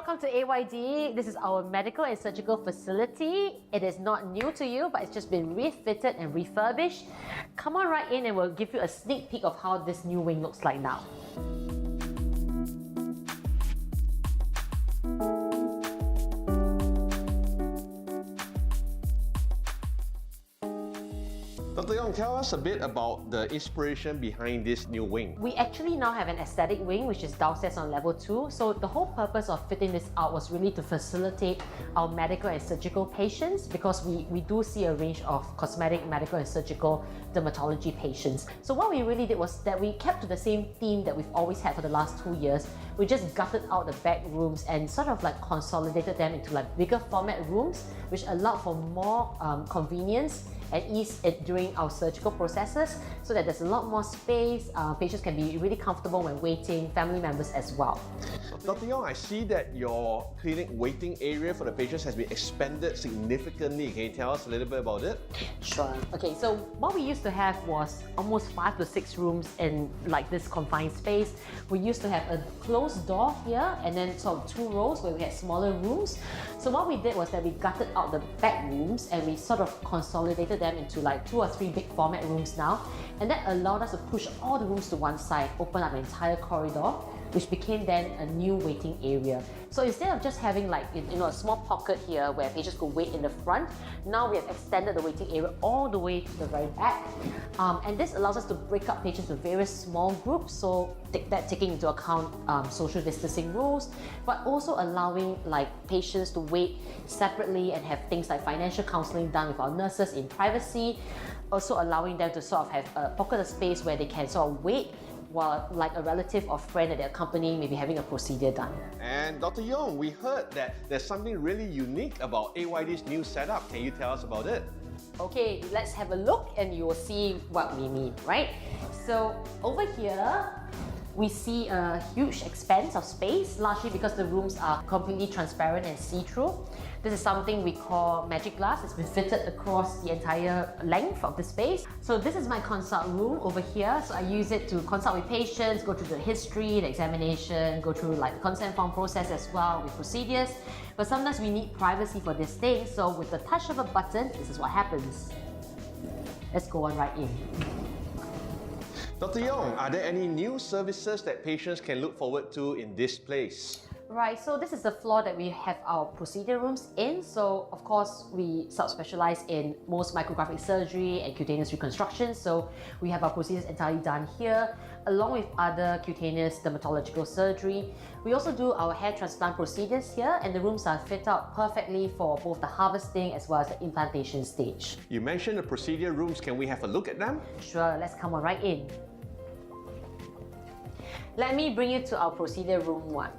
welcome to AYD. This is our medical and surgical facility. It is not new to you, but it's just been refitted and refurbished. Come on right in and we'll give you a sneak peek of how this new wing looks like now. Dr. Yong, tell us a bit about the inspiration behind this new wing. We actually now have an aesthetic wing, which is downstairs on level 2. So the whole purpose of fitting this out was really to facilitate our medical and surgical patients, because we do see a range of cosmetic, medical and surgical dermatology patients. So what we really did was that we kept to the same theme that we've always had for the last 2 years. We just gutted out the back rooms and sort of like consolidated them into like bigger format rooms, which allowed for more convenience and ease during our surgical processes, so that there's a lot more space. Patients can be really comfortable when waiting, family members as well. Dr. Yong, I see that your clinic waiting area for the patients has been expanded significantly. Can you tell us a little bit about it? Sure. Okay, so what we used to have was almost 5 to 6 rooms in like this confined space. We used to have a closed door here and then sort of 2 rows where we had smaller rooms. So what we did was that we gutted out the back rooms and we sort of consolidated them into like 2 or 3 big format rooms now, and that allowed us to push all the rooms to one side, open up an entire corridor, which became then a new waiting area. So instead of just having like a small pocket here where patients could wait in the front, now we have extended the waiting area all the way to the very back, and this allows us to break up patients to various small groups. So taking into account social distancing rules, but also allowing like patients to wait separately and have things like financial counselling done with our nurses in privacy, also allowing them to sort of have a pocket of space where they can sort of wait while like a relative or friend that they're accompanying may be having a procedure done. And Dr. Yong, we heard that there's something really unique about AYD's new setup. Can you tell us about it? Okay, let's have a look and you will see what we mean, right? So over here, we see a huge expanse of space, largely because the rooms are completely transparent and see-through. This is something we call magic glass. It's been fitted across the entire length of the space. So this is my consult room over here. So I use it to consult with patients, go through the history, the examination, go through like the consent form process as well with procedures. But sometimes we need privacy for this thing. So with the touch of a button, this is what happens. Let's go on right in. Dr. Yong, are there any new services that patients can look forward to in this place? Right, so this is the floor that we have our procedure rooms in. So of course we specialize in most micrographic surgery and cutaneous reconstruction. So we have our procedures entirely done here, along with other cutaneous dermatological surgery. We also do our hair transplant procedures here, and the rooms are fit out perfectly for both the harvesting as well as the implantation stage. You mentioned the procedure rooms. Can we have a look at them? Sure, let's come on right in. Let me bring you to our procedure room 1.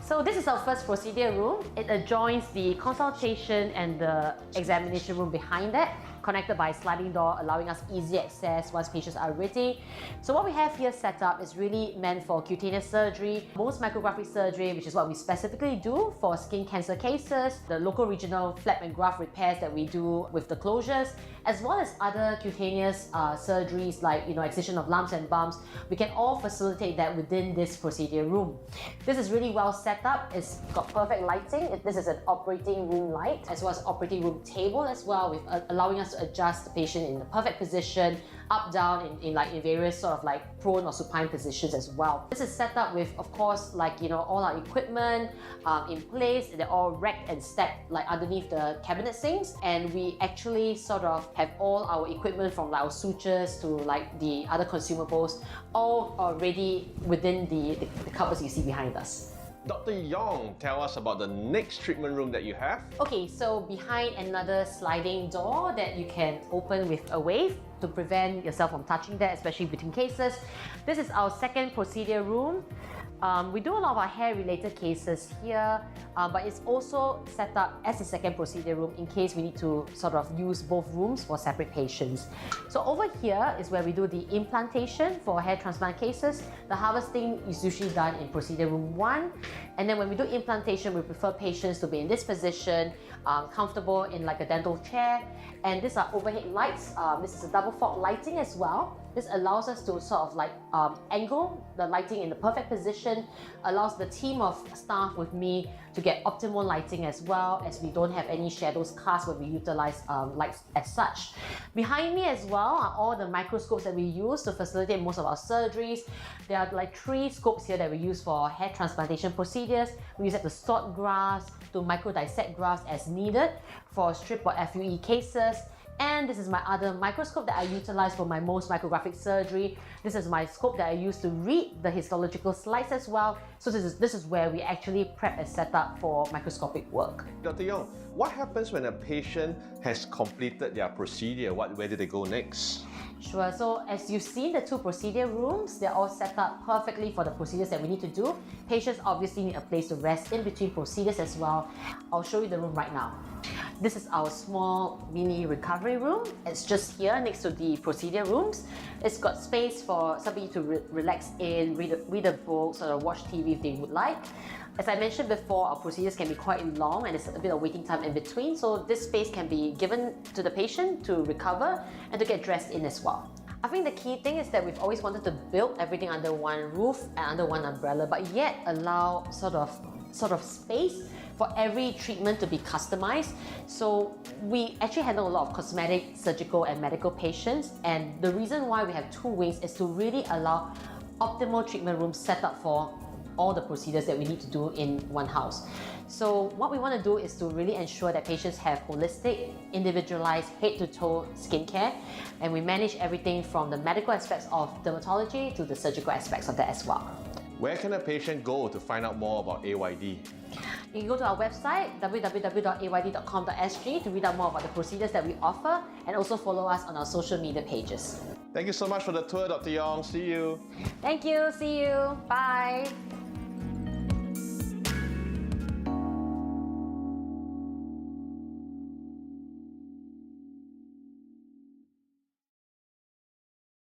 So this is our first procedure room. It adjoins the consultation and the examination room behind that, connected by a sliding door, allowing us easy access once patients are ready. So what we have here set up is really meant for cutaneous surgery, most micrographic surgery, which is what we specifically do for skin cancer cases, the local regional flap and graft repairs that we do with the closures, as well as other cutaneous surgeries like excision of lumps and bumps. We can all facilitate that within this procedure room. This is really well set up. It's got perfect lighting. This is an operating room light, as well as operating room table as well, with allowing us to adjust the patient in the perfect position, up, down, in various sort of like prone or supine positions as well. This is set up with, of course, all our equipment in place. They're all racked and stacked like underneath the cabinet sinks, and we actually sort of have all our equipment from our sutures to like the other consumables all already within the cupboards you see behind us. Dr. Yong, tell us about the next treatment room that you have. Okay, so behind another sliding door that you can open with a wave to prevent yourself from touching that, especially between cases. This is our second procedure room. We do a lot of our hair-related cases here, but it's also set up as a second procedure room in case we need to sort of use both rooms for separate patients. So over here is where we do the implantation for hair transplant cases. The harvesting is usually done in procedure room 1, and then when we do implantation, we prefer patients to be in this position, comfortable in like a dental chair. And these are overhead lights. This is a double fork lighting as well. This allows us to sort of like angle the lighting in the perfect position, allows the team of staff with me to get optimal lighting as well, as we don't have any shadows cast when we utilize lights as such. Behind me as well are all the microscopes that we use to facilitate most of our surgeries. There are like 3 scopes here that we use for hair transplantation procedures. We use it to sort grafts, to micro dissect grafts as needed for strip or FUE cases. And this is my other microscope that I utilize for my most micrographic surgery. This is my scope that I use to read the histological slides as well. So this is where we actually prep and set up for microscopic work. Dr. Yong, what happens when a patient has completed their procedure? Where do they go next? Sure, so as you've seen the 2 procedure rooms, they're all set up perfectly for the procedures that we need to do. Patients obviously need a place to rest in between procedures as well. I'll show you the room right now. This is our small mini recovery room. It's just here next to the procedure rooms. It's got space for somebody to relax in, read a book, sort of watch TV if they would like. As I mentioned before, our procedures can be quite long and there's a bit of waiting time in between, so this space can be given to the patient to recover and to get dressed in as well. I think the key thing is that we've always wanted to build everything under one roof and under one umbrella, but yet allow sort of space for every treatment to be customized. So we actually handle a lot of cosmetic, surgical and medical patients, and the reason why we have 2 wings is to really allow optimal treatment rooms set up for all the procedures that we need to do in one house. So what we want to do is to really ensure that patients have holistic, individualized head-to-toe skincare, and we manage everything from the medical aspects of dermatology to the surgical aspects of that as well. Where can a patient go to find out more about AYD? You can go to our website www.ayd.com.sg to read out more about the procedures that we offer, and also follow us on our social media pages. Thank you so much for the tour, Dr. Yong. See you. Thank you. See you. Bye.